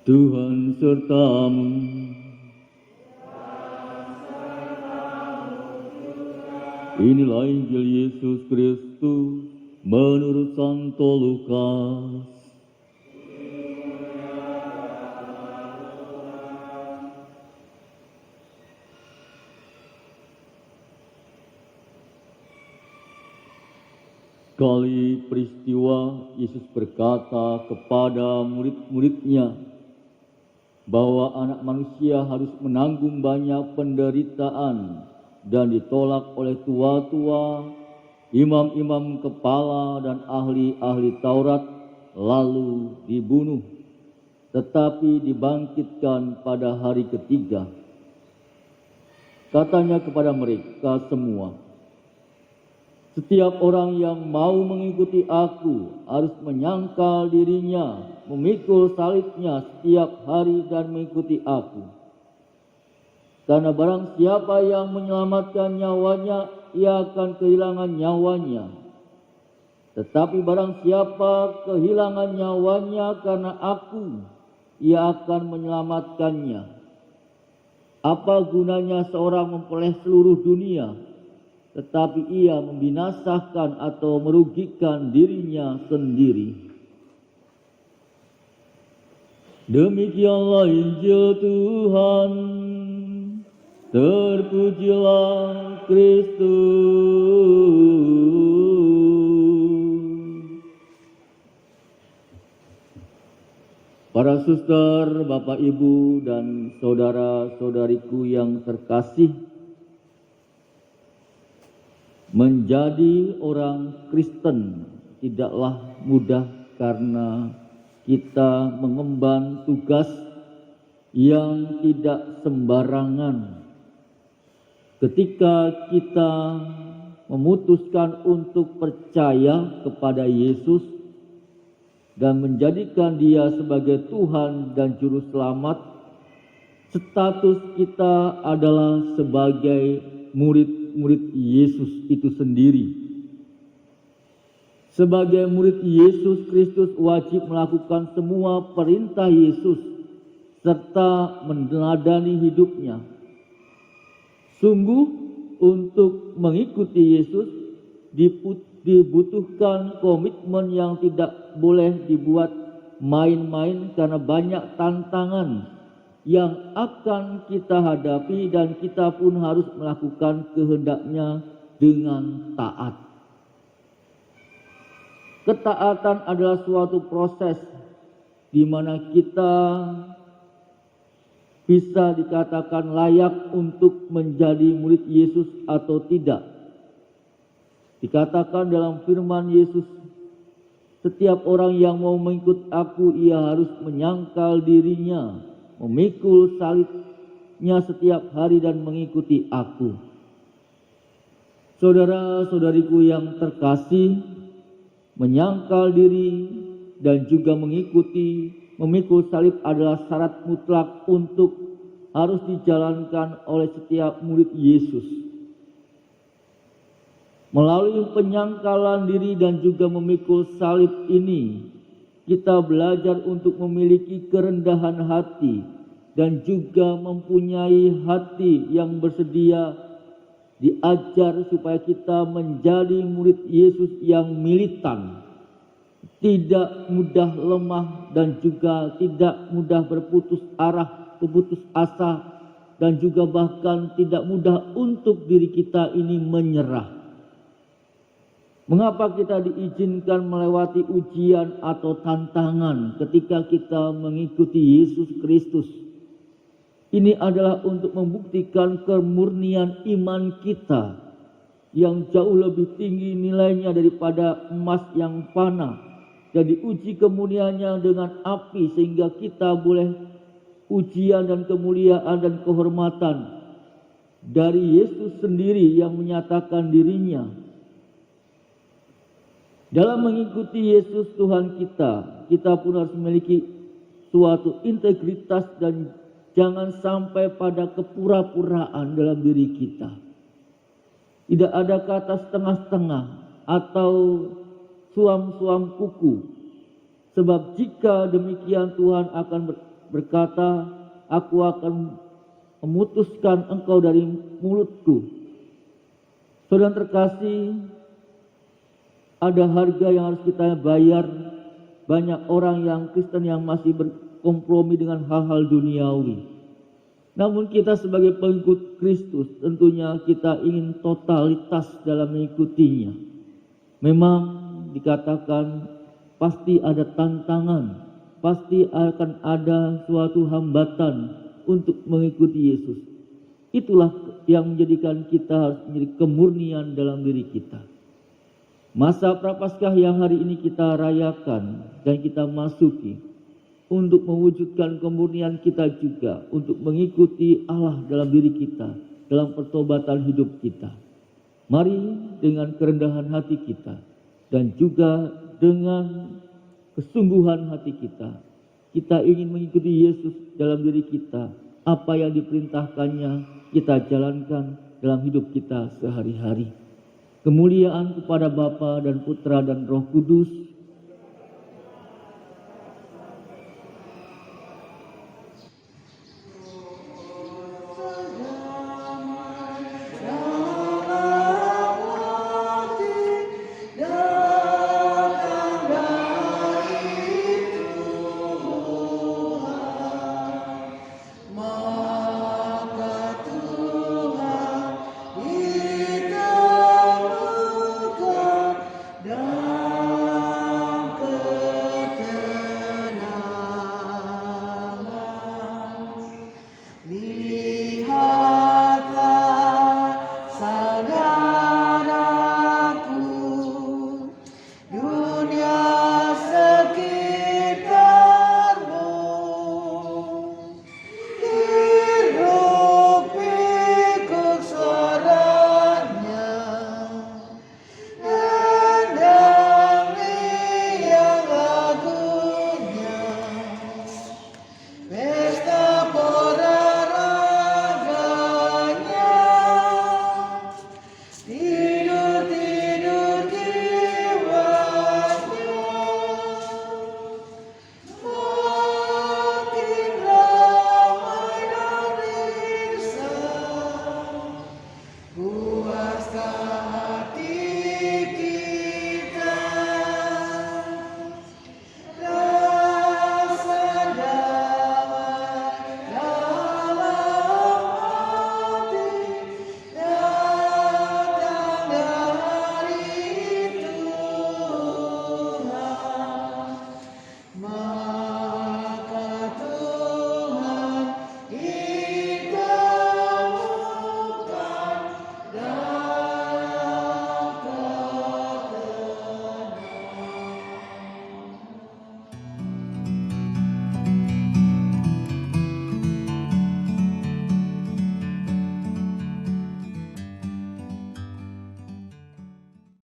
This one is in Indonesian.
Tuhan sertamu. Inilah Injil Yesus Kristus menurut Santo Lukas. Kali peristiwa Yesus berkata kepada murid-muridnya bahwa anak manusia harus menanggung banyak penderitaan dan ditolak oleh tua-tua, imam-imam kepala dan ahli-ahli Taurat, lalu dibunuh, tetapi dibangkitkan pada hari ketiga. Katanya kepada mereka semua, setiap orang yang mau mengikuti aku harus menyangkal dirinya, memikul salibnya setiap hari dan mengikuti aku. Karena barang siapa yang menyelamatkan nyawanya, ia akan kehilangan nyawanya. Tetapi barang siapa kehilangan nyawanya karena aku, ia akan menyelamatkannya. Apa gunanya seorang memperoleh seluruh dunia, tetapi ia membinasakan atau merugikan dirinya sendiri? Demikianlah Injil Tuhan. Terpujilah Kristus. Para suster, Bapak, Ibu, dan saudara-saudariku yang terkasih, menjadi orang Kristen tidaklah mudah karena kita mengemban tugas yang tidak sembarangan. Ketika kita memutuskan untuk percaya kepada Yesus dan menjadikan Dia sebagai Tuhan dan Juru Selamat, status kita adalah sebagai murid-murid Yesus itu sendiri. Sebagai murid Yesus Kristus wajib melakukan semua perintah Yesus serta meneladani hidupnya. Sungguh untuk mengikuti Yesus dibutuhkan komitmen yang tidak boleh dibuat main-main karena banyak tantangan yang akan kita hadapi dan kita pun harus melakukan kehendaknya dengan taat. Ketaatan adalah suatu proses di mana kita bisa dikatakan layak untuk menjadi murid Yesus atau tidak. Dikatakan dalam firman Yesus, setiap orang yang mau mengikut aku, ia harus menyangkal dirinya, memikul salibnya setiap hari dan mengikuti aku. Saudara-saudariku yang terkasih, menyangkal diri dan juga memikul salib adalah syarat mutlak untuk harus dijalankan oleh setiap murid Yesus. Melalui penyangkalan diri dan juga memikul salib ini, kita belajar untuk memiliki kerendahan hati dan juga mempunyai hati yang bersedia diajar supaya kita menjadi murid Yesus yang militan, tidak mudah lemah dan juga tidak mudah berputus arah, berputus asa, dan juga bahkan tidak mudah untuk diri kita ini menyerah. Mengapa kita diizinkan melewati ujian atau tantangan ketika kita mengikuti Yesus Kristus? Ini adalah untuk membuktikan kemurnian iman kita yang jauh lebih tinggi nilainya daripada emas yang fana, dan diuji kemuliaannya dengan api sehingga kita boleh pujian dan kemuliaan dan kehormatan dari Yesus sendiri yang menyatakan dirinya. Dalam mengikuti Yesus Tuhan kita pun harus memiliki suatu integritas dan jangan sampai pada kepura-puraan dalam diri kita. Tidak ada kata setengah-setengah atau suam-suam kuku. Sebab jika demikian Tuhan akan berkata, "Aku akan memutuskan engkau dari mulutku." Saudara terkasih, ada harga yang harus kita bayar. Banyak orang yang Kristen yang masih berkompromi dengan hal-hal duniawi. Namun kita sebagai pengikut Kristus tentunya kita ingin totalitas dalam mengikutinya. Memang dikatakan pasti ada tantangan, pasti akan ada suatu hambatan untuk mengikuti Yesus. Itulah yang menjadikan kita harus menjadi kemurnian dalam diri kita. Masa Prapaskah yang hari ini kita rayakan dan kita masuki untuk mewujudkan kemurnian kita juga untuk mengikuti Allah dalam diri kita, dalam pertobatan hidup kita. Mari dengan kerendahan hati kita dan juga dengan kesungguhan hati kita, kita ingin mengikuti Yesus dalam diri kita. Apa yang diperintahkannya kita jalankan dalam hidup kita sehari-hari. Kemuliaan kepada Bapa dan Putra dan Roh Kudus,